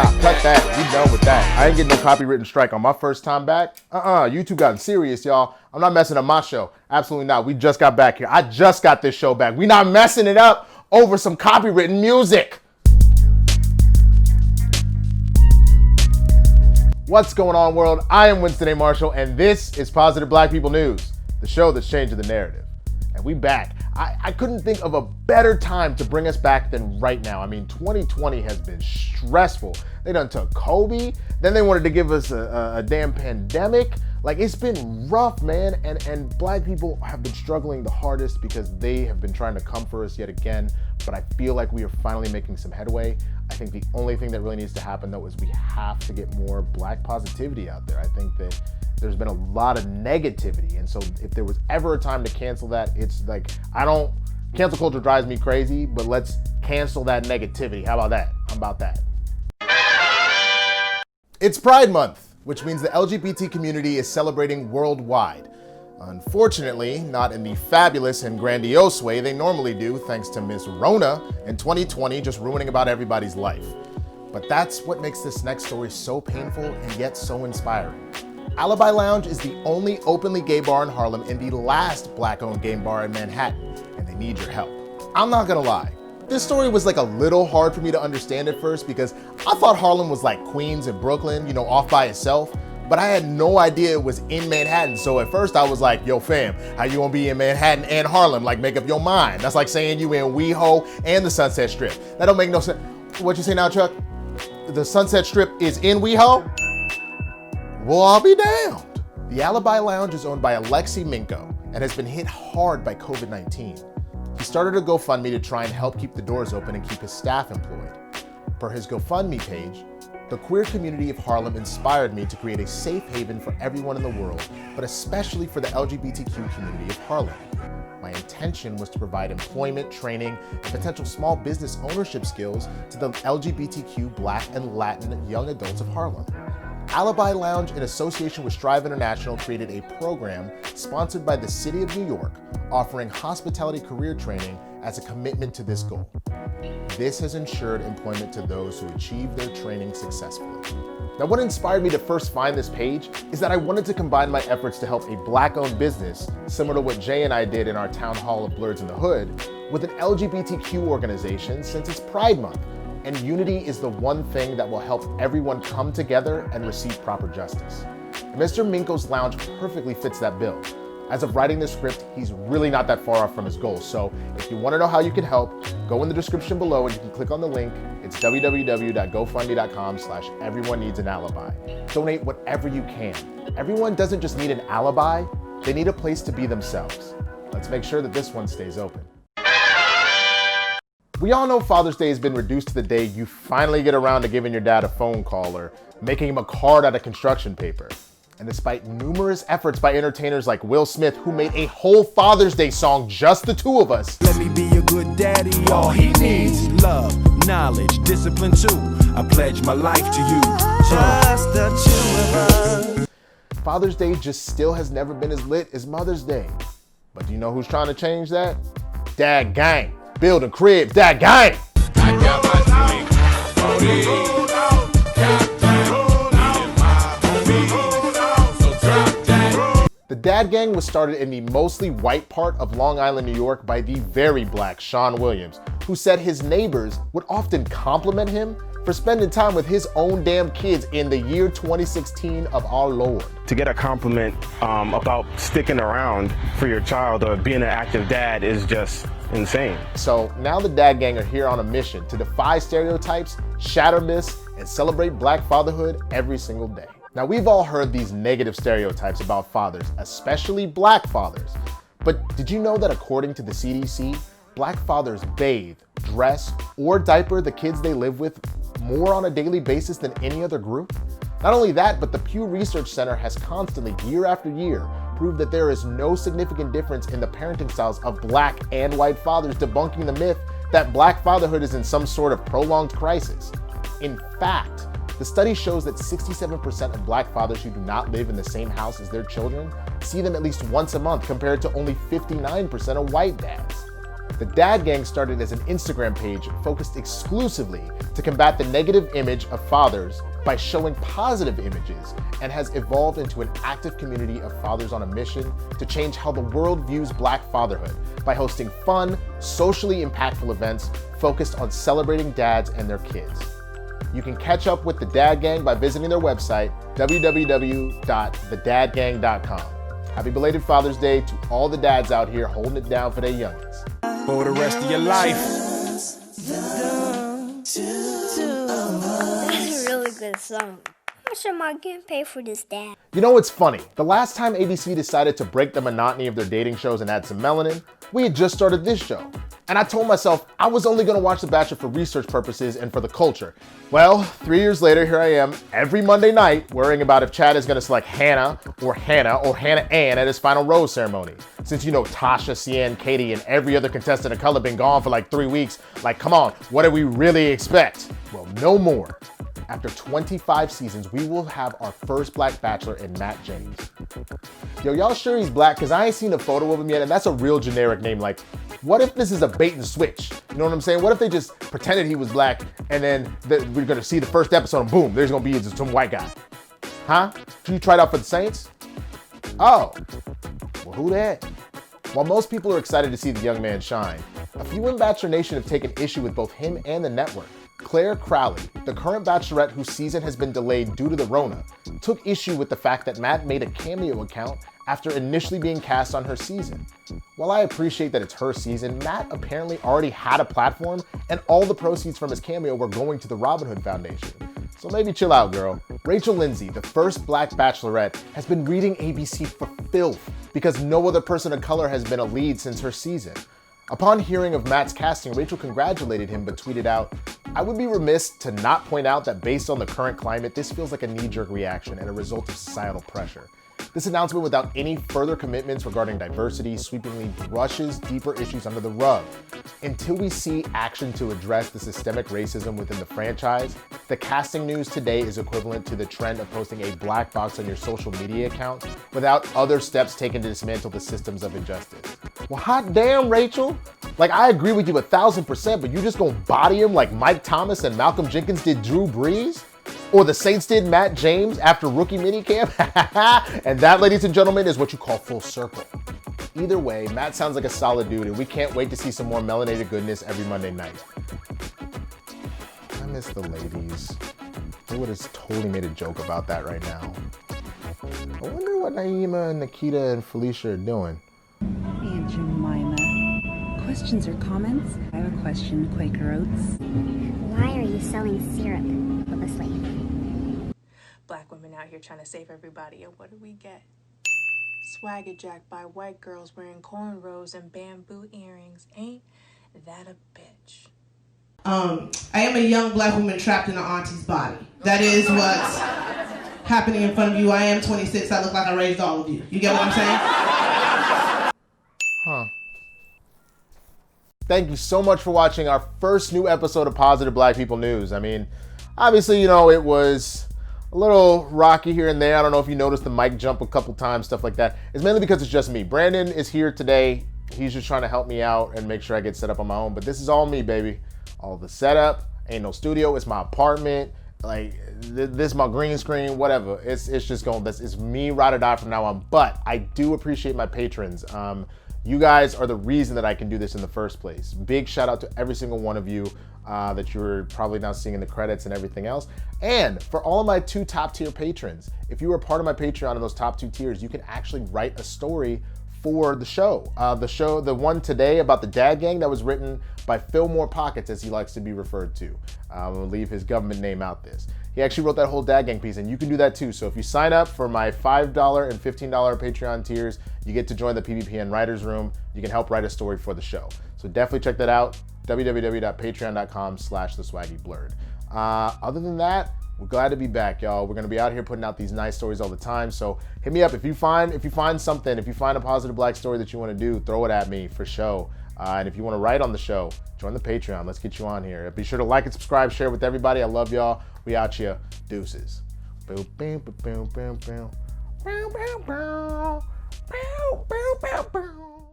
cut that. We done with that. I ain't getting no copywritten strike on my first time back. YouTube gotten serious, y'all. I'm not messing up my show. Absolutely not. We just got back here. I just got this show back. We not messing it up over some copywritten music. What's going on, world? I am Winston A. Marshall, and this is Positive Black People News, the show that's changing the narrative. And we back. I couldn't think of a better time to bring us back than right now. I mean, 2020 has been stressful. They done took Kobe, then they wanted to give us a damn pandemic. Like, it's been rough, man. And black people have been struggling the hardest because they have been trying to come for us yet again. But I feel like we are finally making some headway. I think the only thing that really needs to happen, though, is we have to get more black positivity out there. I think that there's been a lot of negativity. And so if there was ever a time to cancel that, it's like, cancel culture drives me crazy, but let's cancel that negativity. How about that? I'm about that. It's Pride Month, which means the LGBT community is celebrating worldwide. Unfortunately, not in the fabulous and grandiose way they normally do, thanks to Miss Rona in 2020 just ruining about everybody's life. But that's what makes this next story so painful and yet so inspiring. Alibi Lounge is the only openly gay bar in Harlem and the last black-owned gay bar in Manhattan, and they need your help. I'm not gonna lie, this story was like a little hard for me to understand at first because I thought Harlem was like Queens and Brooklyn, off by itself, but I had no idea it was in Manhattan. So at first I was like, yo fam, how you gonna be in Manhattan and Harlem? Like, make up your mind. That's like saying you in WeHo and the Sunset Strip. That don't make no sense. What you say now, Chuck? The Sunset Strip is in WeHo? Well, I'll be damned. The Alibi Lounge is owned by Alexi Minko and has been hit hard by COVID-19. He started a GoFundMe to try and help keep the doors open and keep his staff employed. Per his GoFundMe page, the queer community of Harlem inspired me to create a safe haven for everyone in the world, but especially for the LGBTQ community of Harlem. My intention was to provide employment, training, and potential small business ownership skills to the LGBTQ Black and Latin young adults of Harlem. Alibi Lounge, in association with Strive International, created a program sponsored by the City of New York, offering hospitality career training as a commitment to this goal. This has ensured employment to those who achieve their training successfully. Now, what inspired me to first find this page is that I wanted to combine my efforts to help a black-owned business, similar to what Jay and I did in our town hall of Blurs in the Hood, with an LGBTQ organization since it's Pride Month. And unity is the one thing that will help everyone come together and receive proper justice. And Mr. Minko's Lounge perfectly fits that bill. As of writing this script, he's really not that far off from his goals. So if you want to know how you can help, go in the description below and you can click on the link. It's www.gofundme.com/everyoneneedsanalibi. Donate whatever you can. Everyone doesn't just need an alibi, they need a place to be themselves. Let's make sure that this one stays open. We all know Father's Day has been reduced to the day you finally get around to giving your dad a phone call or making him a card out of construction paper. And despite numerous efforts by entertainers like Will Smith, who made a whole Father's Day song, just the two of us. Let me be a good daddy, all he needs, love, knowledge, discipline too. I pledge my life to you. Just the two of us. Father's Day just still has never been as lit as Mother's Day. But do you know who's trying to change that? Dad gang. Building cribs, that gang. I got my The Dad Gang was started in the mostly white part of Long Island, New York by the very black Sean Williams, who said his neighbors would often compliment him for spending time with his own damn kids in the year 2016 of our Lord. To get a compliment about sticking around for your child or being an active dad is just insane. So now the Dad Gang are here on a mission to defy stereotypes, shatter myths, and celebrate black fatherhood every single day. Now, we've all heard these negative stereotypes about fathers, especially black fathers. But did you know that according to the CDC, black fathers bathe, dress, or diaper the kids they live with more on a daily basis than any other group? Not only that, but the Pew Research Center has constantly, year after year, proved that there is no significant difference in the parenting styles of black and white fathers, debunking the myth that black fatherhood is in some sort of prolonged crisis. In fact, the study shows that 67% of black fathers who do not live in the same house as their children see them at least once a month, compared to only 59% of white dads. The Dad Gang started as an Instagram page focused exclusively to combat the negative image of fathers by showing positive images, and has evolved into an active community of fathers on a mission to change how the world views Black fatherhood by hosting fun, socially impactful events focused on celebrating dads and their kids. You can catch up with the Dad Gang by visiting their website, www.thedadgang.com. Happy belated Father's Day to all the dads out here holding it down for their youngins. For the rest of your life. This is a really good song. How much am I getting paid for this, Dad? You know what's funny? The last time ABC decided to break the monotony of their dating shows and add some melanin, we had just started this show. And I told myself I was only gonna watch The Bachelor for research purposes and for the culture. Well, 3 years later, here I am every Monday night worrying about if Chad is gonna select Hannah or Hannah Ann at his final rose ceremony. Since you know Tasha, Cian, Katie, and every other contestant of color been gone for like 3 weeks, like come on, what do we really expect? Well, no more. After 25 seasons, we will have our first Black Bachelor in Matt James. Yo, y'all sure he's Black? Cause I ain't seen a photo of him yet, and that's a real generic name. Like, what if this is a bait and switch? You know what I'm saying? What if they just pretended he was Black, and then we're gonna see the first episode and boom, there's gonna be some white guy. Huh? You tried out for the Saints? Oh, well, who that? While most people are excited to see the young man shine, a few in Bachelor Nation have taken issue with both him and the network. Claire Crowley, the current Bachelorette whose season has been delayed due to the Rona, took issue with the fact that Matt made a cameo account after initially being cast on her season. While I appreciate that it's her season, Matt apparently already had a platform, and all the proceeds from his cameo were going to the Robin Hood Foundation. So maybe chill out, girl. Rachel Lindsay, the first Black Bachelorette, has been reading ABC for filth because no other person of color has been a lead since her season. Upon hearing of Matt's casting, Rachel congratulated him but tweeted out, "I would be remiss to not point out that based on the current climate, this feels like a knee-jerk reaction and a result of societal pressure. This announcement, without any further commitments regarding diversity, sweepingly brushes deeper issues under the rug. Until we see action to address the systemic racism within the franchise, the casting news today is equivalent to the trend of posting a black box on your social media account without other steps taken to dismantle the systems of injustice." Well, hot damn, Rachel. Like, I agree with you 1000%, but you just gonna body him like Mike Thomas and Malcolm Jenkins did Drew Brees? Or the Saints did Matt James after rookie minicamp? And that, ladies and gentlemen, is what you call full circle. Either way, Matt sounds like a solid dude, and we can't wait to see some more melanated goodness every Monday night. I miss the ladies. They would have totally made a joke about that right now. I wonder what Naima, Nikita, and Felicia are doing. Aunt Jemima. Questions or comments? I have a question, Quaker Oats. Why are you selling syrup of a slave? Black women out here trying to save everybody, and what do we get? Swagger jacked by white girls wearing cornrows and bamboo earrings. Ain't that a bitch? I am a young Black woman trapped in an auntie's body. That is what's happening in front of you. I am 26. I look like I raised all of you. You get what I'm saying? Huh. Thank you so much for watching our first new episode of Positive Black People News. I mean, obviously, you know, it was a little rocky here and there. I don't know if you noticed the mic jump a couple times, stuff like that. It's mainly because it's just me. Brandon is here today. He's just trying to help me out and make sure I get set up on my own. But this is all me, baby. All the setup. Ain't no studio. It's my apartment. Like, this is my green screen, whatever. It's just going, it's me ride or die from now on. But I do appreciate my patrons. You guys are the reason that I can do this in the first place. Big shout out to every single one of you that you're probably now seeing in the credits and everything else. And for all of my 2 top tier patrons, if you are part of my Patreon in those top 2 tiers, you can actually write a story for the show. The one today about the Dad Gang, that was written by Fillmore Pockets, as he likes to be referred to. I'm gonna leave his government name out this. He actually wrote that whole Dad Gang piece, and you can do that too. So if you sign up for my $5 and $15 Patreon tiers, you get to join the PBPN Writers Room. You can help write a story for the show. So definitely check that out, www.patreon.com/theswaggyblurred. Other than that, we're glad to be back, y'all. We're gonna be out here putting out these nice stories all the time. So hit me up if you find something, if you find a positive Black story that you want to do, throw it at me for show. And if you want to write on the show, join the Patreon. Let's get you on here. Be sure to like and subscribe, share with everybody. I love y'all. We out here. Deuces. Boom, boom, boom, boom, boom, boom. Boom, boom, boom. Boom, boom, boom, boom.